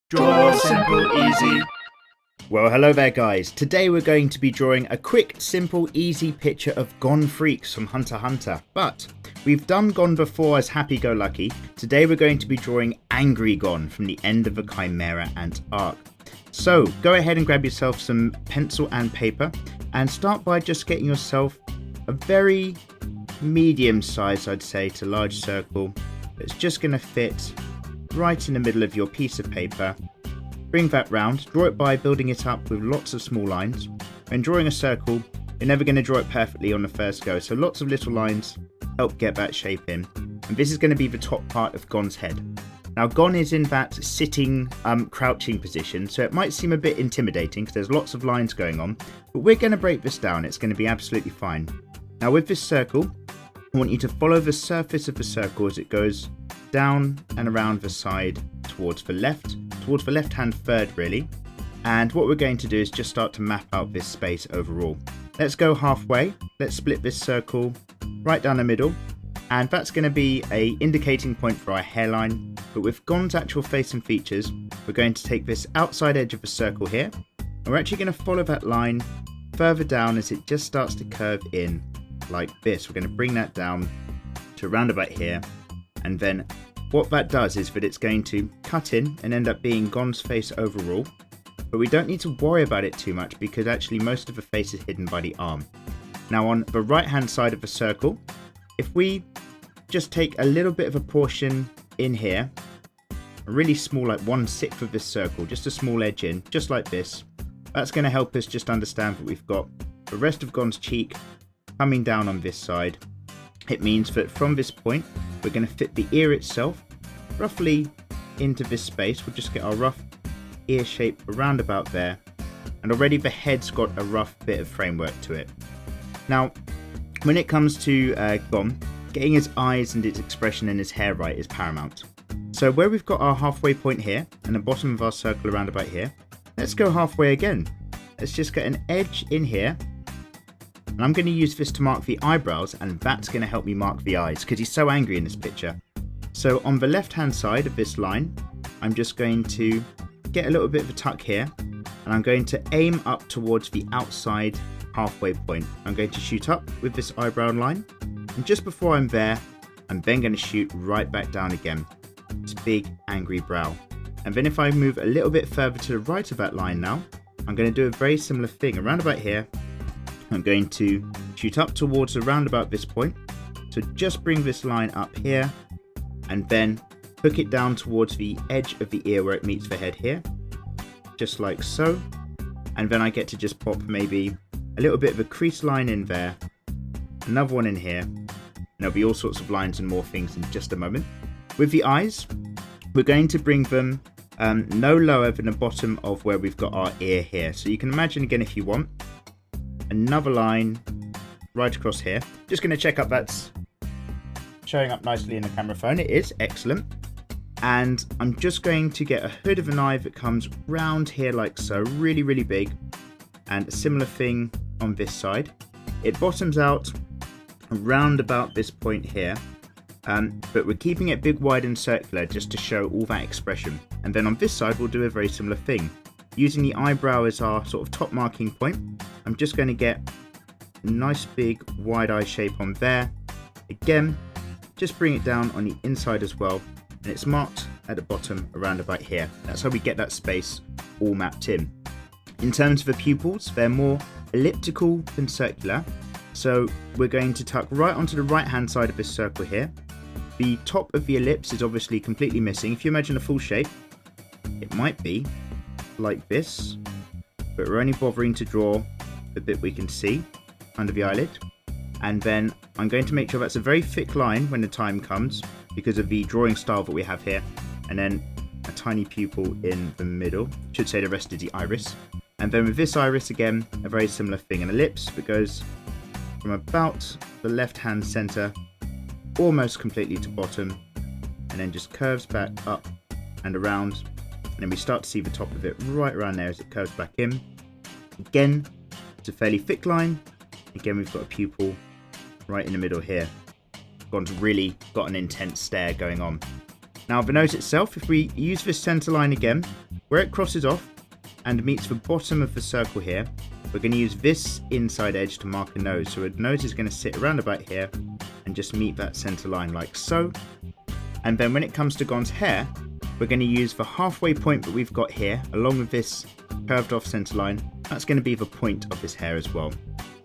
Draw simple, easy. Well, hello there guys. Today we're going to be drawing a quick, simple, easy picture of Gon Freaks from Hunter x Hunter. But we've done Gon before as Happy-Go-Lucky. Today we're going to be drawing Angry Gon from the end of a Chimera Ant arc. So go ahead and grab yourself some pencil and paper and start by just getting yourself a very medium size, I'd say, to large circle that's just going to fit right in the middle of your piece of paper. Bring that round, draw it by building it up with lots of small lines. When drawing a circle, you're never going to draw it perfectly on the first go, so lots of little lines help get that shape in. And this is going to be the top part of Gon's head. Now Gon is in that sitting, crouching position, so it might seem a bit intimidating because there's lots of lines going on, but we're going to break this down. It's going to be absolutely fine. Now with this circle, I want you to follow the surface of the circle as it goes down and around the side towards the left-hand third really. And what we're going to do is just start to map out this space overall. Let's go halfway. Let's split this circle right down the middle. And that's going to be an indicating point for our hairline. But with Gon's actual face and features, we're going to take this outside edge of the circle here. And we're actually going to follow that line further down as it just starts to curve in like this. We're going to bring that down to around about here. And then what that does is that it's going to cut in and end up being Gon's face overall. But we don't need to worry about it too much because actually most of the face is hidden by the arm. Now on the right hand side of the circle, if we just take a little bit of a portion in here, a really small, like 1/6 of this circle, just a small edge in, just like this, that's going to help us just understand that we've got the rest of Gon's cheek coming down on this side. It means that from this point, we're going to fit the ear itself roughly into this space. We'll just get our rough ear shape around about there. And already the head's got a rough bit of framework to it. Now, when it comes to Gon, getting his eyes and his expression and his hair right is paramount. So where we've got our halfway point here and the bottom of our circle around about here, let's go halfway again. Let's just get an edge in here. And I'm going to use this to mark the eyebrows, and that's going to help me mark the eyes because he's so angry in this picture. So on the left hand side of this line, I'm just going to get a little bit of a tuck here, and I'm going to aim up towards the outside halfway point. I'm going to shoot up with this eyebrow line, and just before I'm there, I'm then going to shoot right back down again. This big angry brow. And then if I move a little bit further to the right of that line now, I'm going to do a very similar thing around about here. I'm going to shoot up towards around about this point. So just bring this line up here and then hook it down towards the edge of the ear where it meets the head here. Just like so. And then I get to just pop maybe a little bit of a crease line in there. Another one in here. And there'll be all sorts of lines and more things in just a moment. With the eyes, we're going to bring them no lower than the bottom of where we've got our ear here. So you can imagine again if you want. Another line right across here. Just going to check up that's showing up nicely in the camera phone. It is. Excellent. And I'm just going to get a hood of an eye that comes round here like so. Really, really big. And a similar thing on this side. It bottoms out around about this point here. But we're keeping it big, wide and circular just to show all that expression. And then on this side, we'll do a very similar thing. Using the eyebrow as our sort of top marking point, I'm just going to get a nice big wide eye shape on there. Again, just bring it down on the inside as well. And it's marked at the bottom around about here. That's how we get that space all mapped in. In terms of the pupils, they're more elliptical than circular. So we're going to tuck right onto the right hand side of this circle here. The top of the ellipse is obviously completely missing. If you imagine a full shape, it might be like this, but we're only bothering to draw the bit we can see under the eyelid. And then I'm going to make sure that's a very thick line when the time comes because of the drawing style that we have here. And then a tiny pupil in the middle, should say the rest is the iris. And then with this iris again, a very similar thing, an ellipse that goes from about the left hand center almost completely to bottom and then just curves back up and around. And then we start to see the top of it right around there as it curves back in. Again, it's a fairly thick line. Again, we've got a pupil right in the middle here. Gon's really got an intense stare going on. Now the nose itself, if we use this center line again, where it crosses off and meets the bottom of the circle here, we're going to use this inside edge to mark a nose. So a nose is going to sit around about here and just meet that center line like so. And then when it comes to Gon's hair, we're going to use the halfway point that we've got here, along with this curved off center line. That's going to be the point of his hair as well.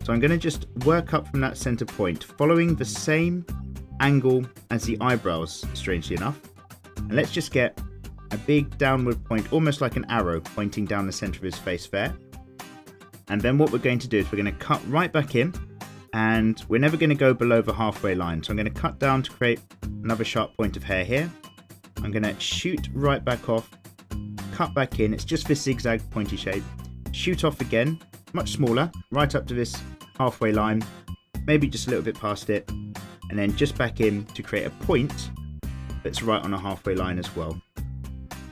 So I'm going to just work up from that center point, following the same angle as the eyebrows, strangely enough. And let's just get a big downward point, almost like an arrow pointing down the center of his face there. And then what we're going to do is we're going to cut right back in, and we're never going to go below the halfway line. So I'm going to cut down to create another sharp point of hair here. I'm going to shoot right back off, cut back in. It's just this zigzag pointy shape. Shoot off again, much smaller, right up to this halfway line, maybe just a little bit past it, and then just back in to create a point that's right on a halfway line as well.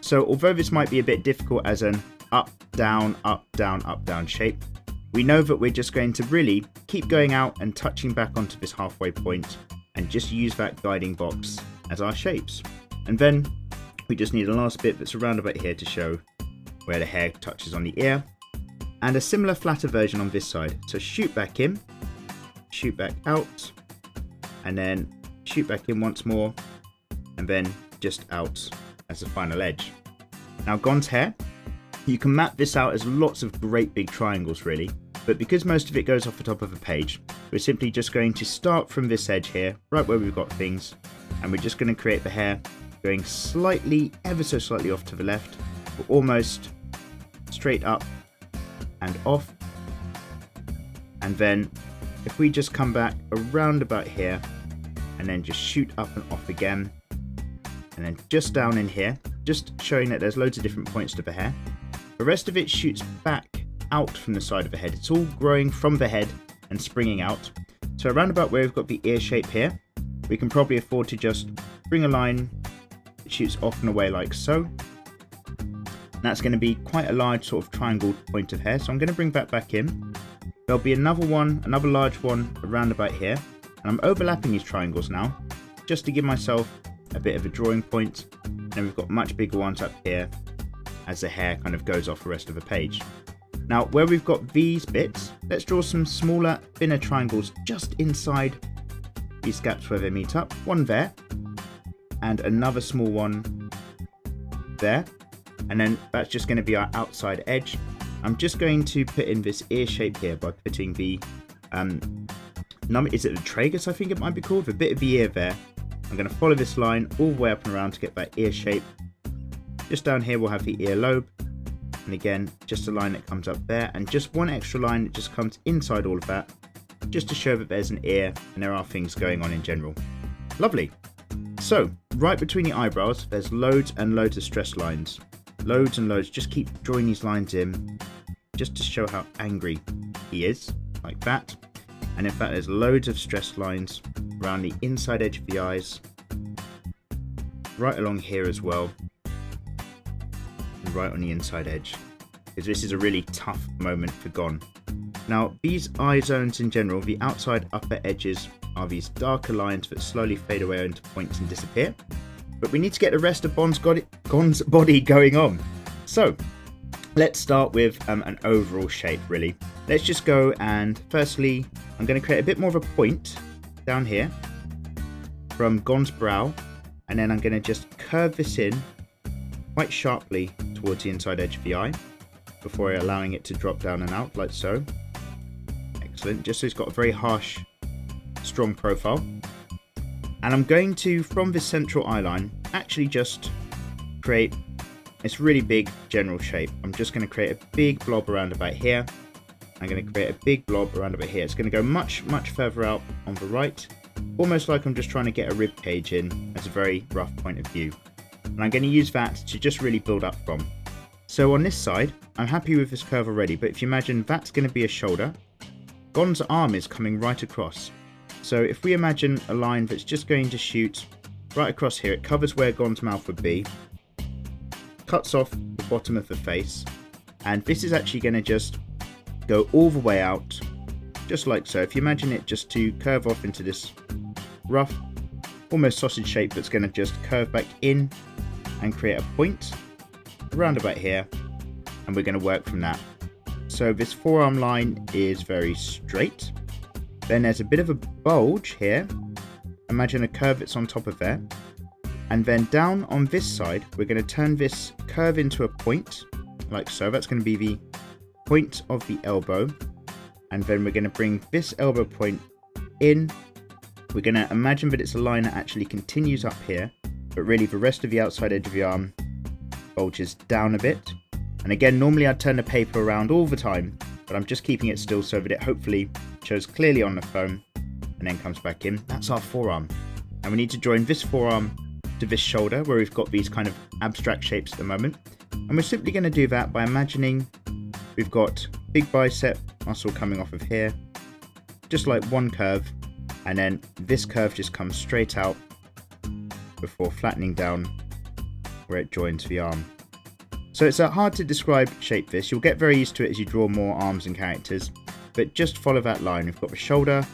So although this might be a bit difficult as an up, down, up, down, up, down shape, we know that we're just going to really keep going out and touching back onto this halfway point and just use that guiding box as our shapes. And then we just need a last bit that's around about here to show where the hair touches on the ear, and a similar flatter version on this side. So shoot back in, shoot back out, and then shoot back in once more, and then just out as the final edge. Now Gon's hair, you can map this out as lots of great big triangles really, but because most of it goes off the top of a page, we're simply just going to start from this edge here, right where we've got things, and we're just going to create the hair going slightly, ever so slightly off to the left, but almost straight up and off. And then if we just come back around about here and then just shoot up and off again, and then just down in here, just showing that there's loads of different points to the hair. The rest of it shoots back out from the side of the head. It's all growing from the head and springing out. So around about where we've got the ear shape here, we can probably afford to just bring a line that shoots off and away like so. And that's going to be quite a large sort of triangle point of hair. So I'm going to bring that back in. There'll be another one, another large one around about here. And I'm overlapping these triangles now, just to give myself a bit of a drawing point. And we've got much bigger ones up here as the hair kind of goes off the rest of the page. Now where we've got these bits, let's draw some smaller, thinner triangles just inside these gaps where they meet up. One there, and another small one there. And then that's just going to be our outside edge. I'm just going to put in this ear shape here by putting the, is it the tragus I think it might be called? The bit of the ear there. I'm going to follow this line all the way up and around to get that ear shape. Just down here we'll have the ear lobe. And again, just a line that comes up there. And just one extra line that just comes inside all of that, just to show that there's an ear and there are things going on in general. Lovely. So, right between the eyebrows, there's loads and loads of stress lines. Loads and loads. Just keep drawing these lines in, just to show how angry he is, like that. And in fact, there's loads of stress lines around the inside edge of the eyes, right along here as well, and right on the inside edge, because this is a really tough moment for Gon. Now, these eye zones in general, the outside upper edges are these darker lines that slowly fade away into points and disappear. But we need to get the rest of Gon's body going on. So, let's start with an overall shape, really. Let's just go and, firstly, I'm going to create a bit more of a point down here from Gon's brow. And then I'm going to just curve this in quite sharply towards the inside edge of the eye before allowing it to drop down and out, like so. Excellent. Just so it's got a very harsh, strong profile. And I'm going to, from this central eye line, actually just create this really big general shape. I'm just going to create a big blob around about here. I'm going to create a big blob around about here. It's going to go much, much further out on the right, almost like I'm just trying to get a rib cage in as a very rough point of view. And I'm going to use that to just really build up from. So on this side, I'm happy with this curve already, but if you imagine that's going to be a shoulder, Gon's arm is coming right across. So if we imagine a line that's just going to shoot right across here, it covers where Gon's mouth would be, cuts off the bottom of the face, and this is actually going to just go all the way out, just like so. If you imagine it just to curve off into this rough, almost sausage shape that's going to just curve back in and create a point. around about here, and we're going to work from that. So this forearm line is very straight. Then there's a bit of a bulge here. Imagine a curve that's on top of there. And then down on this side, we're going to turn this curve into a point, like so. That's going to be the point of the elbow. And then we're going to bring this elbow point in. We're going to imagine that it's a line that actually continues up here, but really the rest of the outside edge of the arm bulges down a bit. And again, normally I'd turn the paper around all the time, but I'm just keeping it still so that it hopefully shows clearly on the phone and then comes back in. That's our forearm. And we need to join this forearm to this shoulder where we've got these kind of abstract shapes at the moment. And we're simply going to do that by imagining we've got big bicep muscle coming off of here, just like one curve, and then this curve just comes straight out before flattening down where it joins the arm. So it's a hard to describe shape this. You'll get very used to it as you draw more arms and characters, but just follow that line. We've got the shoulder,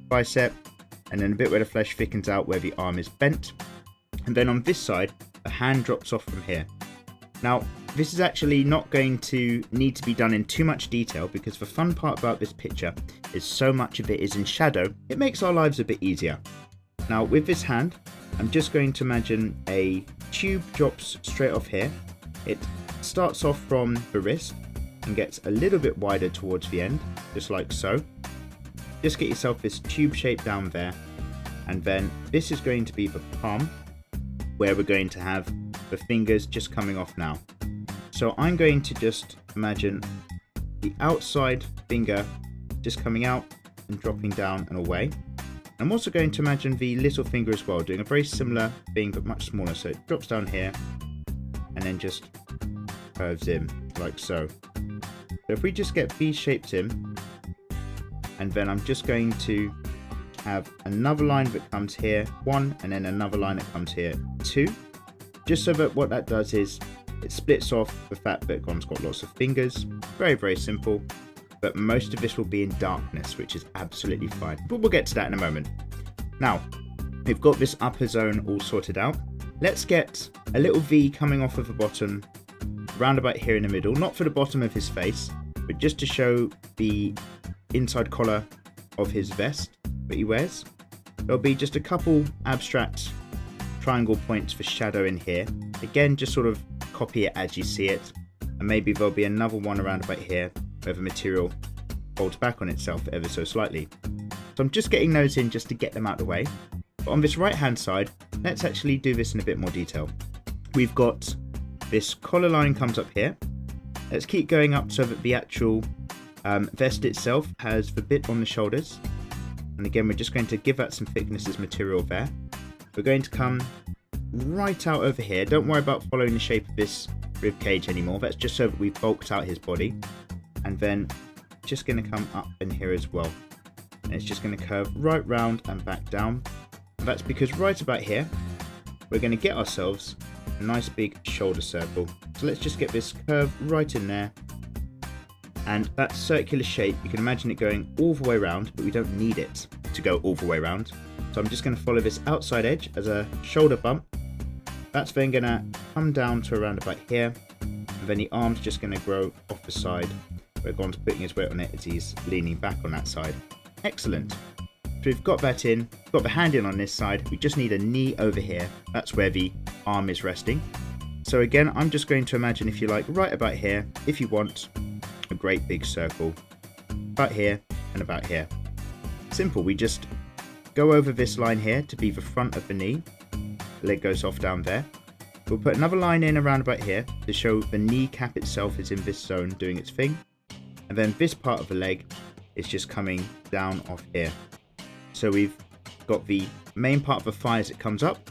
bicep, and then a bit where the flesh thickens out where the arm is bent. And then on this side, the hand drops off from here. Now, this is actually not going to need to be done in too much detail because the fun part about this picture is so much of it is in shadow. It makes our lives a bit easier. Now, with this hand, I'm just going to imagine a tube drops straight off here. It starts off from the wrist and gets a little bit wider towards the end, just like so. Just get yourself this tube shape down there, and then this is going to be the palm, where we're going to have the fingers just coming off now. So I'm going to just imagine the outside finger just coming out and dropping down and away. I'm also going to imagine the little finger as well, doing a very similar thing but much smaller. So it drops down here and then just curves in like so. So if we just get these shapes in, and then I'm just going to have another line that comes here, 1, and then another line that comes here, 2. Just so that what that does is it splits off the fact that Gon's got lots of fingers. Very, very simple. But most of this will be in darkness, which is absolutely fine. But we'll get to that in a moment. Now, we've got this upper zone all sorted out. Let's get a little V coming off of the bottom, round about here in the middle. Not for the bottom of his face, but just to show the inside collar of his vest that he wears. There'll be just a couple abstract triangle points for shadow in here. Again, just sort of copy it as you see it. And maybe there'll be another one around about here where the material folds back on itself ever so slightly. So I'm just getting those in just to get them out of the way. But on this right hand side, let's actually do this in a bit more detail. We've got this collar line comes up here. Let's keep going up so that the actual vest itself has the bit on the shoulders. And again, we're just going to give that some thickness as material there. We're going to come right out over here. Don't worry about following the shape of this rib cage anymore. That's just so that we've bulked out his body. And then just going to come up in here as well. And it's just going to curve right round and back down. And that's because right about here, we're going to get ourselves a nice big shoulder circle. So let's just get this curve right in there. And that circular shape, you can imagine it going all the way around, but we don't need it to go all the way around. So I'm just going to follow this outside edge as a shoulder bump. That's then going to come down to around about here. And then the arm's just going to grow off the side. Where Gon's putting his weight on it as he's leaning back on that side. Excellent. So we've got that in, got the hand in on this side. We just need a knee over here. That's where the arm is resting. So again, I'm just going to imagine, if you like, right about here, if you want, a great big circle. About here and about here. Simple, we just go over this line here to be the front of the knee. The leg goes off down there. We'll put another line in around about here to show the kneecap itself is in this zone doing its thing. And then this part of the leg is just coming down off here. So we've got the main part of the thigh as it comes up.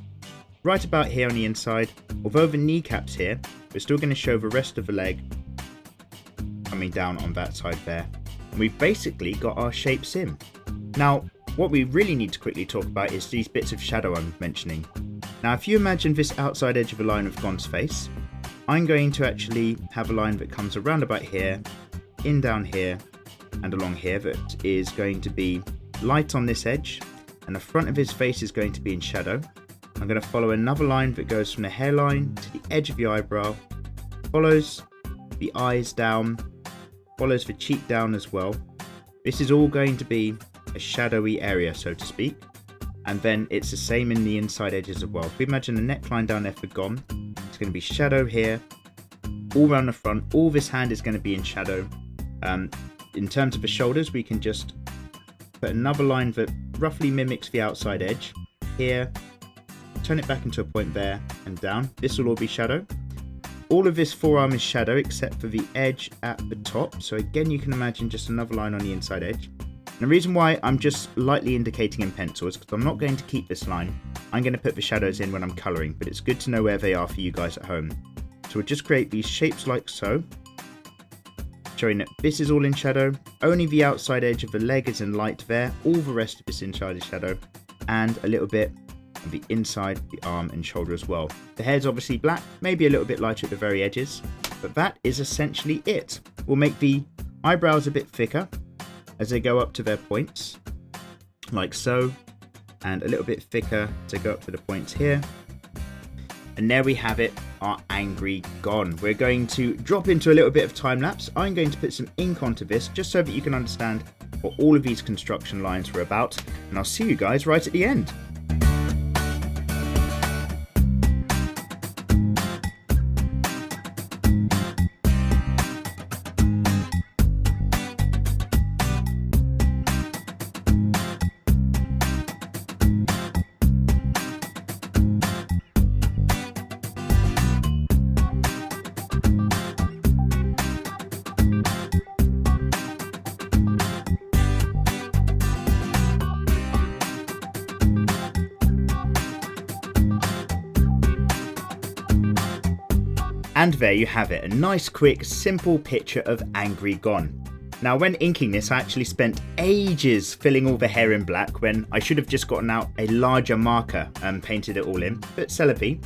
Right about here on the inside, although the kneecap's here, we're still going to show the rest of the leg coming down on that side there. And we've basically got our shapes in. Now, what we really need to quickly talk about is these bits of shadow I'm mentioning. Now, if you imagine this outside edge of a line of Gon's face, I'm going to actually have a line that comes around about here, in down here, and along here that is going to be light on this edge, and the front of his face is going to be in shadow. I'm going to follow another line that goes from the hairline to the edge of the eyebrow, follows the eyes down, follows the cheek down as well. This is all going to be a shadowy area, so to speak. And then it's the same in the inside edges as well. If we imagine a neckline down there for Gon, it's going to be shadow here, all around the front. All this hand is going to be in shadow. In terms of the shoulders, we can just put another line that roughly mimics the outside edge here, turn it back into a point there and down. This will all be shadow. All of this forearm is shadow except for the edge at the top. So again, you can imagine just another line on the inside edge. And the reason why I'm just lightly indicating in pencil is because I'm not going to keep this line. I'm going to put the shadows in when I'm colouring, but it's good to know where they are for you guys at home. So we'll just create these shapes like so, showing that this is all in shadow. Only the outside edge of the leg is in light there. All the rest of this inside is shadow, and a little bit of the inside, the arm and shoulder as well. The hair's obviously black, maybe a little bit lighter at the very edges, but that is essentially it. We'll make the eyebrows a bit thicker as they go up to their points, like so, and a little bit thicker to go up to the points here. And there we have it, our angry Gon. We're going to drop into a little bit of time lapse. I'm going to put some ink onto this just so that you can understand what all of these construction lines were about, and I'll see you guys right at the end. And there you have it, a nice, quick, simple picture of angry Gon. Now, when inking this, I actually spent ages filling all the hair in black when I should have just gotten out a larger marker and painted it all in, but c'est la vie.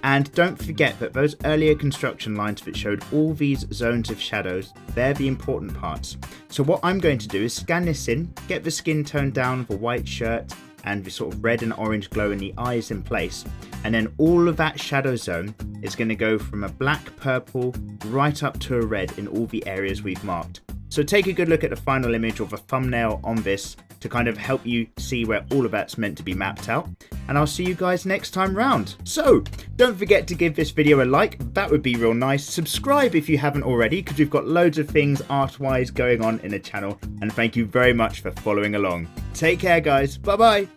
And don't forget that those earlier construction lines that showed all these zones of shadows, they're the important parts. So what I'm going to do is scan this in, get the skin tone down of a white shirt, and the sort of red and orange glow in the eyes in place, and then all of that shadow zone is going to go from a black purple right up to a red in all the areas we've marked. So take a good look at the final image or the thumbnail on this to kind of help you see where all of that's meant to be mapped out, and I'll see you guys next time round. So don't forget to give this video a like, that would be real nice. Subscribe if you haven't already, because we've got loads of things art wise going on in the channel, and thank you very much for following along. Take care guys, bye bye.